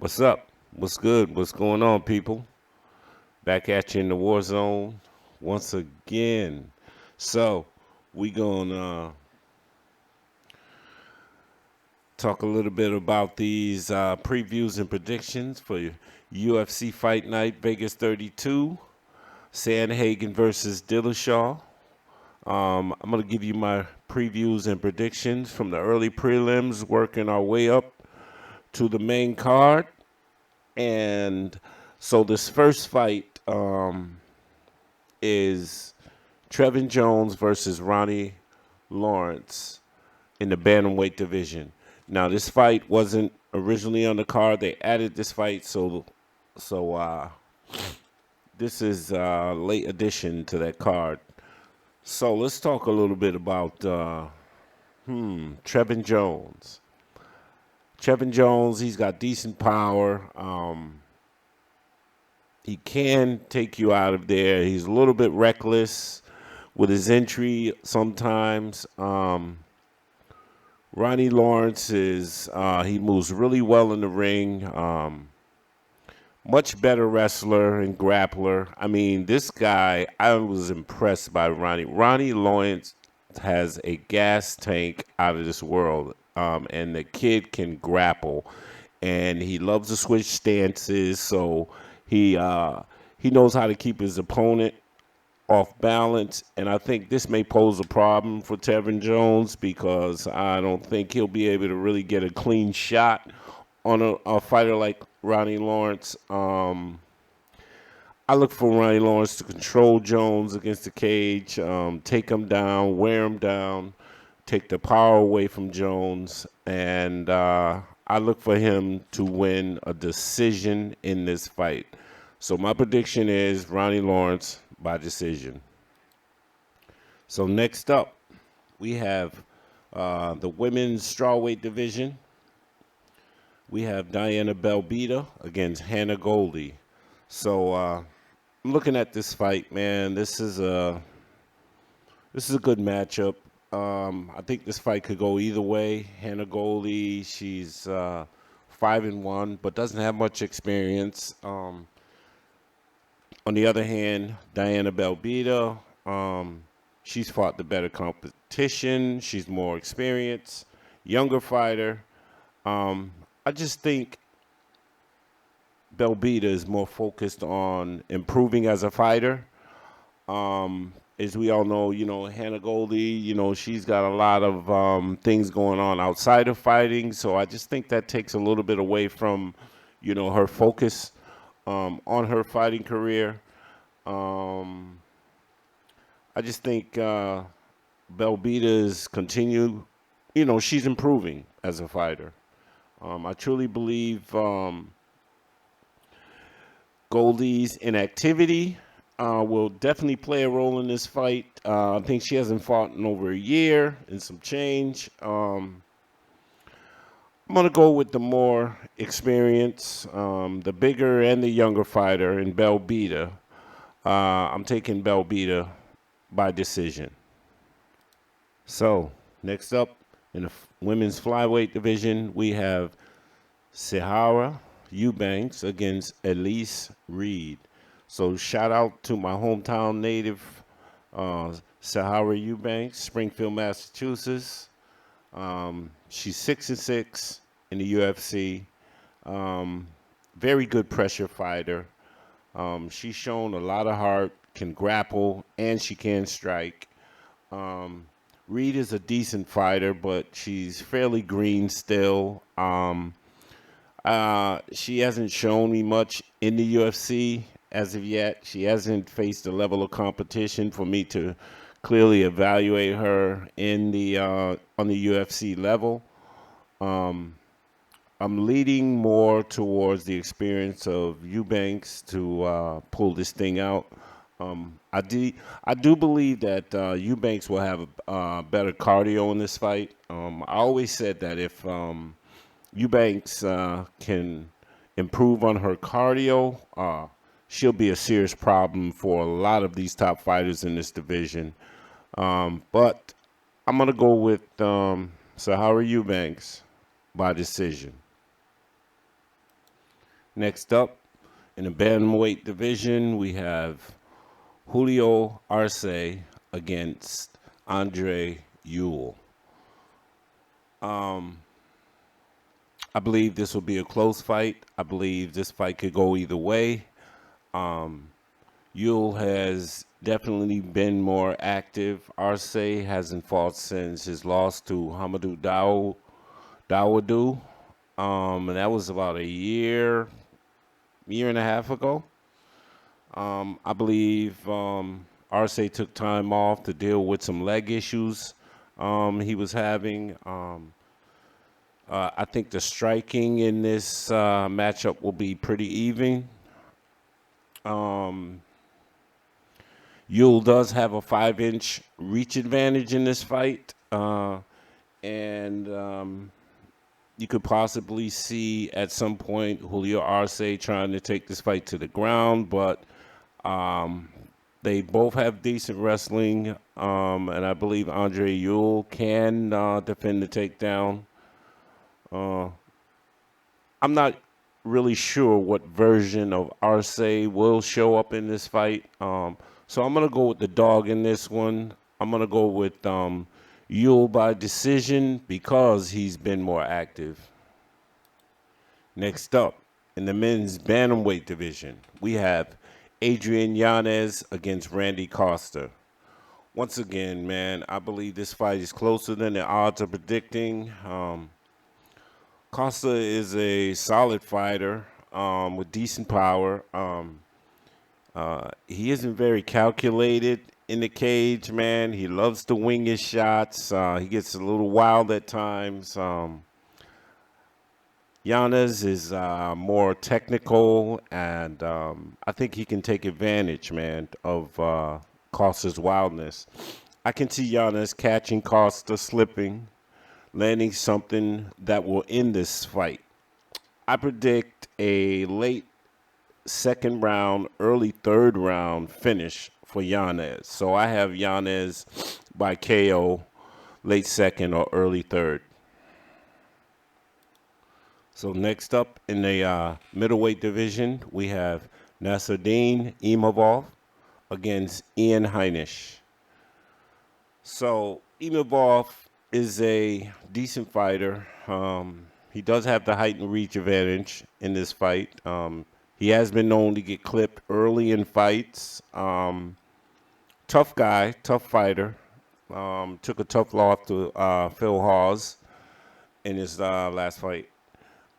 What's up? What's good? What's going on, people? Back at you in the war zone once again. So, we gonna talk a little bit about these previews and predictions for UFC Fight Night Vegas 32, Sandhagen versus Dillishaw. I'm gonna give you my previews and predictions from the early prelims, working our way up to the main card. And so this first fight is Trevin Jones versus Ronnie Lawrence in the bantamweight division. Now, this fight wasn't originally on the card. They added this fight, so this is a late addition to that card. So let's talk a little bit about Trevin Jones. Trevin Jones, he's got decent power. He can take you out of there. He's a little bit reckless with his entry sometimes. Ronnie Lawrence he moves really well in the ring. Much better wrestler and grappler. I mean, this guy, I was impressed by Ronnie. Ronnie Lawrence has a gas tank out of this world, and the kid can grapple, and he loves to switch stances. So he knows how to keep his opponent off balance, and I think this may pose a problem for Trevin Jones because I don't think he'll be able to really get a clean shot on a fighter like Ronnie Lawrence. I look for Ronnie Lawrence to control Jones against the cage, take him down, wear him down, take the power away from Jones, and I look for him to win a decision in this fight. So my prediction is Ronnie Lawrence by decision. So next up, we have the women's strawweight division. We have Diana Belbita against Hannah Goldy. So looking at this fight, man, this is a good matchup. I think this fight could go either way. Hannah Goldy, she's 5-1, but doesn't have much experience. On the other hand, Diana Belbita, she's fought the better competition. She's more experienced, younger fighter. I just think Belbita is more focused on improving as a fighter. As we all know, Hannah Goldy, she's got a lot of things going on outside of fighting. So I just think that takes a little bit away from, her focus on her fighting career. I just think Belbita is she's improving as a fighter. I truly believe Goldie's inactivity will definitely play a role in this fight. I think she hasn't fought in over a year and some change. I'm going to go with the more experience, the bigger and the younger fighter in Belbita. I'm taking Belbita by decision. So, next up in the women's flyweight division, we have Sijara Eubanks against Elise Reed. So, shout out to my hometown native, Sijara Eubanks, Springfield, Massachusetts. She's 6-6 in the UFC. Very good pressure fighter. She's shown a lot of heart, can grapple, and she can strike. Reed is a decent fighter, but she's fairly green still. She hasn't shown me much in the UFC as of yet. She hasn't faced a level of competition for me to clearly evaluate her in the on the UFC level. I'm leading more towards the experience of Eubanks to pull this thing out. I do believe that Eubanks will have better cardio in this fight. I always said that if Eubanks can improve on her cardio, she'll be a serious problem for a lot of these top fighters in this division. But I'm going to go with Sijara Eubanks by decision. Next up, in the bantamweight division, we have Julio Arce against Ewell. I believe this will be a close fight. I believe this fight could go either way. Ewell has definitely been more active. Arce hasn't fought since his loss to Hamadou Dawodu. And that was about a year and a half ago. I believe Arce took time off to deal with some leg issues he was having. I think the striking in this matchup will be pretty even. Ewell does have a 5-inch reach advantage in this fight. And you could possibly see at some point Julio Arce trying to take this fight to the ground, but they both have decent wrestling, and I believe Ewell can defend the takedown. I'm not really sure what version of Arce will show up in this fight, so I'm going to go with the dog in this one. I'm going to go with Ewell by decision because he's been more active. Next up, in the men's bantamweight division, we have Adrian Yanez against Randy Costa. Once again, man, I believe this fight is closer than the odds are predicting. Costa is a solid fighter with decent power. He isn't very calculated in the cage, man. He loves to wing his shots. He gets a little wild at times. Yanez is more technical, and I think he can take advantage, man, of Costa's wildness. I can see Yanez catching Costa, slipping, landing something that will end this fight. I predict a late second round, early third round finish for Yanez. So I have Yanez by KO, late second or early third. So next up in the middleweight division, we have Nassourdine Imavov against Heinisch. So Imavov is a decent fighter. He does have the height and reach advantage in this fight. He has been known to get clipped early in fights. Tough guy, tough fighter. Took a tough loss to Phil Hawes in his last fight.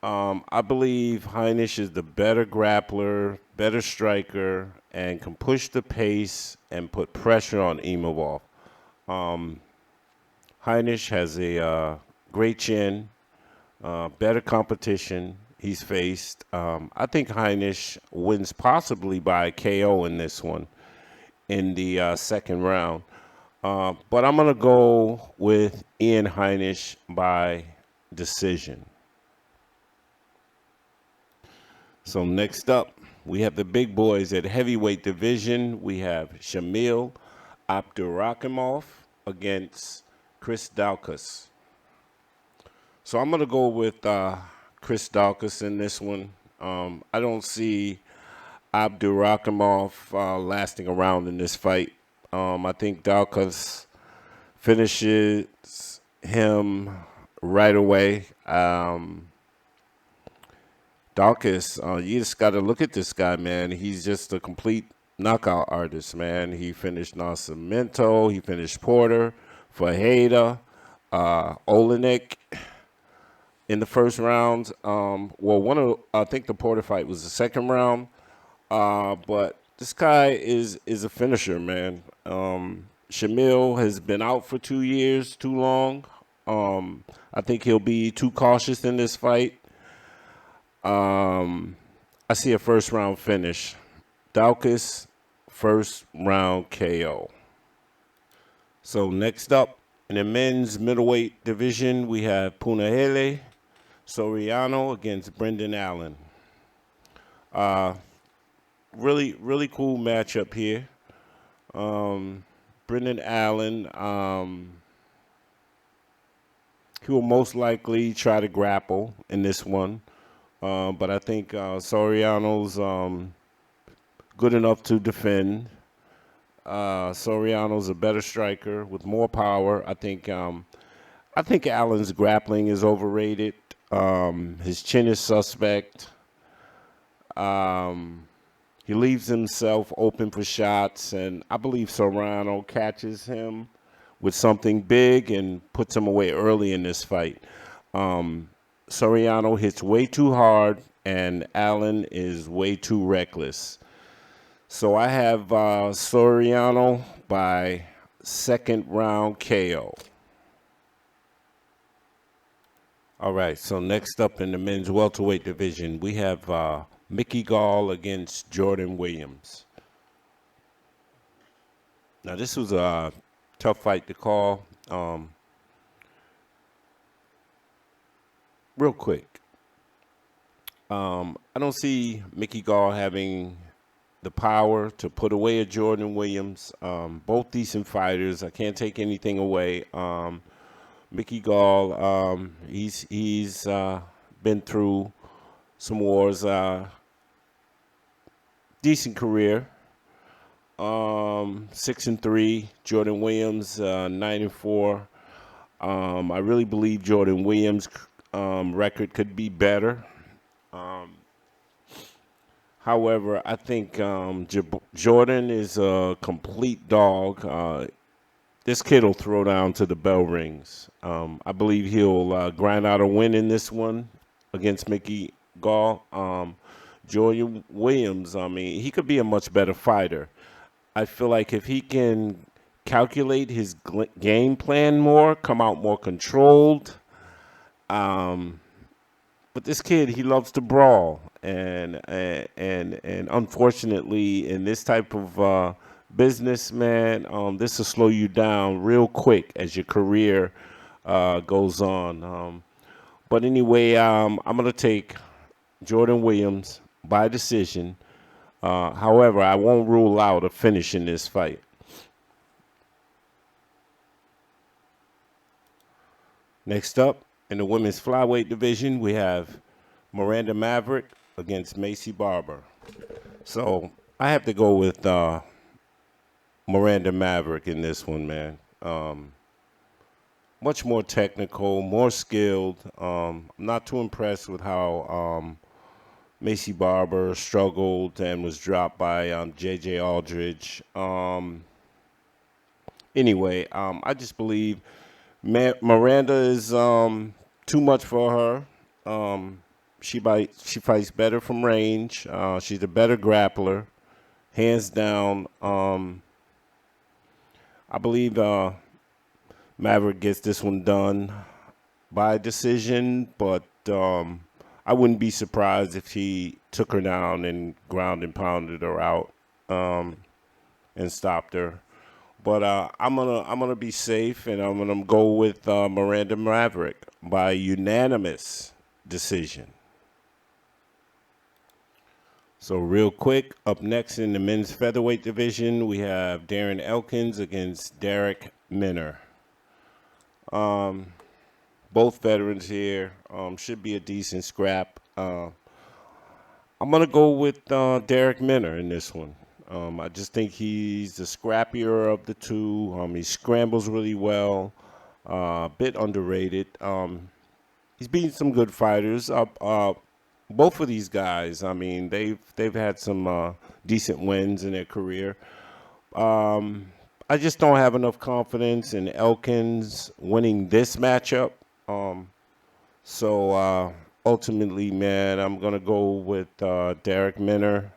I believe Heinisch is the better grappler, better striker, and can push the pace and put pressure on Imavov. Heinisch has a great chin, better competition he's faced. I think Heinisch wins possibly by KO in this one in the second round. But I'm going to go with Heinisch by decision. So next up, we have the big boys at heavyweight division. We have Shamil Abdurakhhimov against Chris Daukaus. So I'm going to go with Chris Daukaus in this one. I don't see Abdurakhhimov lasting around in this fight. I think Daukaus finishes him right away. Daukaus, you just got to look at this guy, man. He's just a complete knockout artist, man. He finished Nascimento. He finished Porter, Fajeda, Olenek in the first round. I think the Porter fight was the second round. But this guy is a finisher, man. Shamil has been out for 2 years, too long. I think he'll be too cautious in this fight. I see a first-round finish. Daukaus, first-round KO. So next up, in the men's middleweight division, we have Punahele, Soriano against Brendan Allen. Really cool matchup here. Brendan Allen, he will most likely try to grapple in this one. but I think Soriano's good enough to defend. Soriano's a better striker with more power. I think Allen's grappling is overrated. His chin is suspect. He leaves himself open for shots, and I believe Soriano catches him with something big and puts him away early in this fight. Soriano hits way too hard, and Allen is way too reckless. So I have Soriano by second round KO. All right, so next up in the men's welterweight division, we have Mickey Gall against Jordan Williams. Now, this was a tough fight to call. Real quick, I don't see Mickey Gall having the power to put away a Jordan Williams. Both decent fighters. I can't take anything away. Mickey Gall, he's been through some wars. Decent career. 6-3. Jordan Williams, 9-4. I really believe Jordan Williams' record could be better. However, I think Jordan is a complete dog. This kid will throw down to the bell rings. I believe he'll grind out a win in this one against Mickey Gall. Jordan Williams, I mean, he could be a much better fighter. I feel like if he can calculate his game plan more, come out more controlled. But this kid, he loves to brawl, and unfortunately, in this type of business, man, this will slow you down real quick as your career goes on. But anyway, I'm gonna take Jordan Williams by decision. However, I won't rule out a finish in this fight. Next up, in the women's flyweight division, we have Miranda Maverick against Maycee Barber. So I have to go with Miranda Maverick in this one, man. Much more technical, more skilled. I'm not too impressed with how Maycee Barber struggled and was dropped by J.J. Aldridge. Anyway, I just believe Miranda is too much for her. She fights better from range. She's a better grappler, hands down. I believe Maverick gets this one done by decision, but I wouldn't be surprised if he took her down and ground and pounded her out and stopped her. But I'm gonna be safe, and I'm gonna go with Miranda Maverick by unanimous decision. So real quick, up next in the men's featherweight division, we have Darren Elkins against Darrick Minner. Both veterans here. Should be a decent scrap. I'm gonna go with Darrick Minner in this one. I just think he's the scrappier of the two. He scrambles really well. A bit underrated. He's beaten some good fighters. Both of these guys, I mean, they've had some decent wins in their career. I just don't have enough confidence in Elkins winning this matchup. So ultimately, man, I'm gonna go with Darrick Minner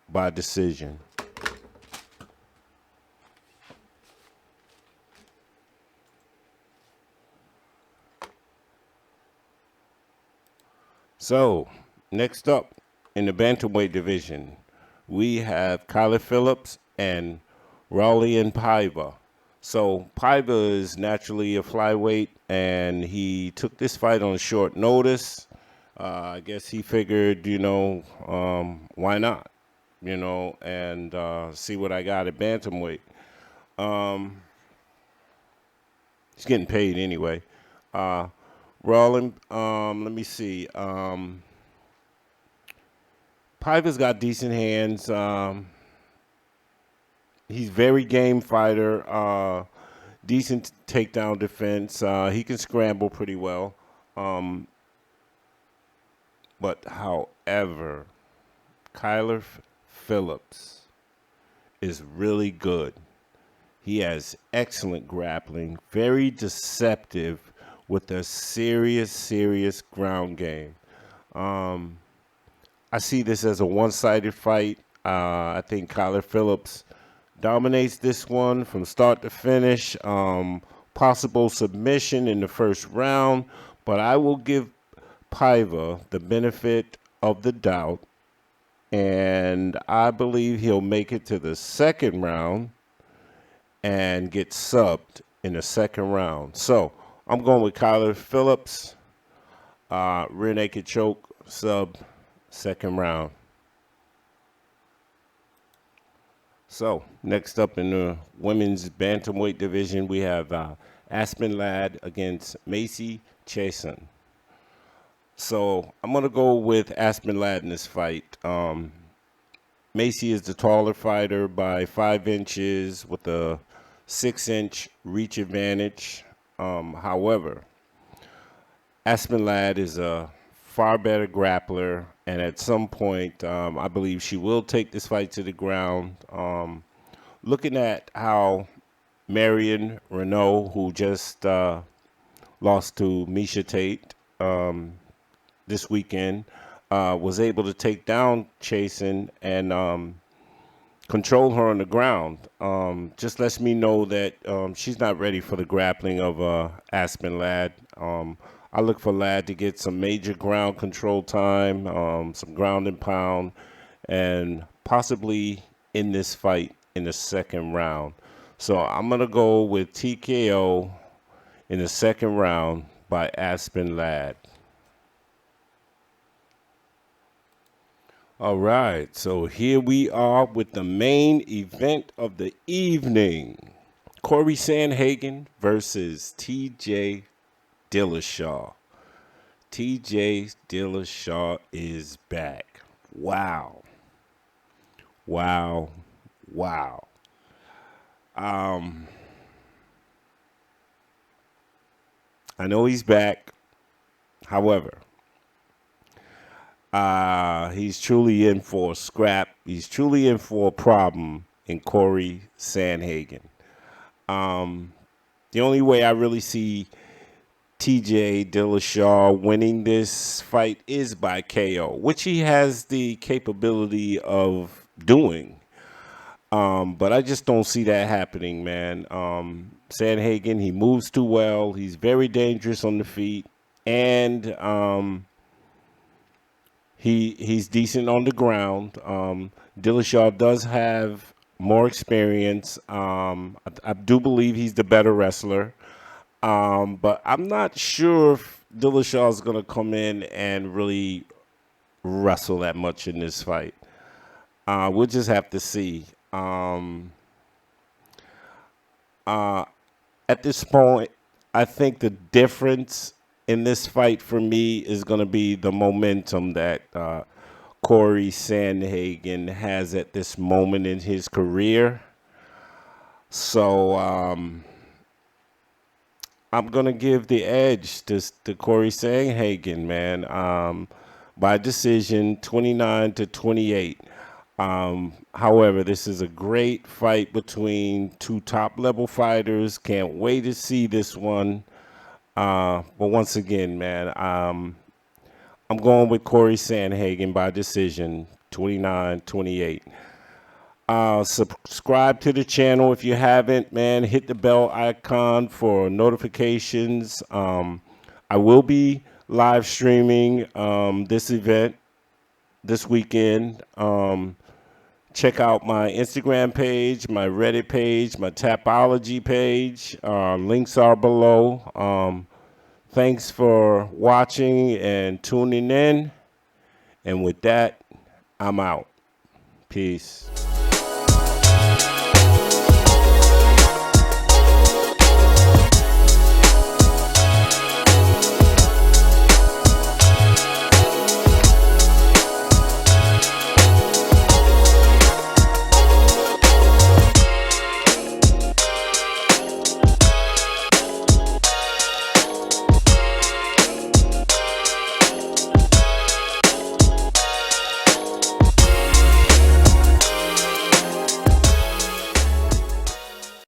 by decision. So, next up in the bantamweight division, we have Kyler Phillips and Raulian Paiva. So, Paiva is naturally a flyweight, and he took this fight on short notice. I guess he figured, why not? And see what I got at bantamweight. He's getting paid anyway. Raulian, let me see. Paiva's got decent hands. He's very game fighter. Decent takedown defense. He can scramble pretty well. But however, Kyler Phillips is really good. He has excellent grappling, very deceptive with a serious ground game. I see this as a one-sided fight. I think Kyler Phillips dominates this one from start to finish. Possible submission in the first round, but I will give Paiva the benefit of the doubt, and I believe he'll make it to the second round and get subbed in the second round. So I'm going with Kyler Phillips, rear naked choke, sub, second round. So next up in the women's bantamweight division, we have Aspen Ladd against Maycee Chiasson. So I'm going to go with Aspen Ladd in this fight. Maycee is the taller fighter by 5 inches with a 6-inch reach advantage. However, Aspen Ladd is a far better grappler, and at some point, I believe she will take this fight to the ground. Looking at how Marion Renault, who just lost to Miesha Tate this weekend, was able to take down Chiasson and control her on the ground. Just lets me know that she's not ready for the grappling of Aspen Ladd. I look for Ladd to get some major ground control time, some ground and pound, and possibly in this fight in the second round. So I'm going to go with TKO in the second round by Aspen Ladd. All right, so here we are with the main event of the evening. Cory Sandhagen versus TJ Dillashaw. TJ Dillashaw is back. Wow. I know he's back. However, he's truly in for a scrap. He's truly in for a problem in Cory Sandhagen. The only way I really see TJ Dillashaw winning this fight is by KO, which he has the capability of doing. But I just don't see that happening, man. Sandhagen, he moves too well. He's very dangerous on the feet. And he's decent on the ground. Dillashaw does have more experience. I do believe he's the better wrestler. But I'm not sure if Dillashaw is going to come in and really wrestle that much in this fight. We'll just have to see. At this point, I think the difference in this fight for me is going to be the momentum that Cory Sandhagen has at this moment in his career. So I'm going to give the edge to Cory Sandhagen, man, by decision 29-28. However, this is a great fight between two top-level fighters. Can't wait to see this one. But once again, man, I'm going with Cory Sandhagen by decision 29-28. Subscribe to the channel if you haven't, man. Hit the bell icon for notifications. I will be live streaming this event this weekend. Check out my Instagram page, my Reddit page, my Tapology page. Links are below. Thanks for watching and tuning in. And with that, I'm out. Peace.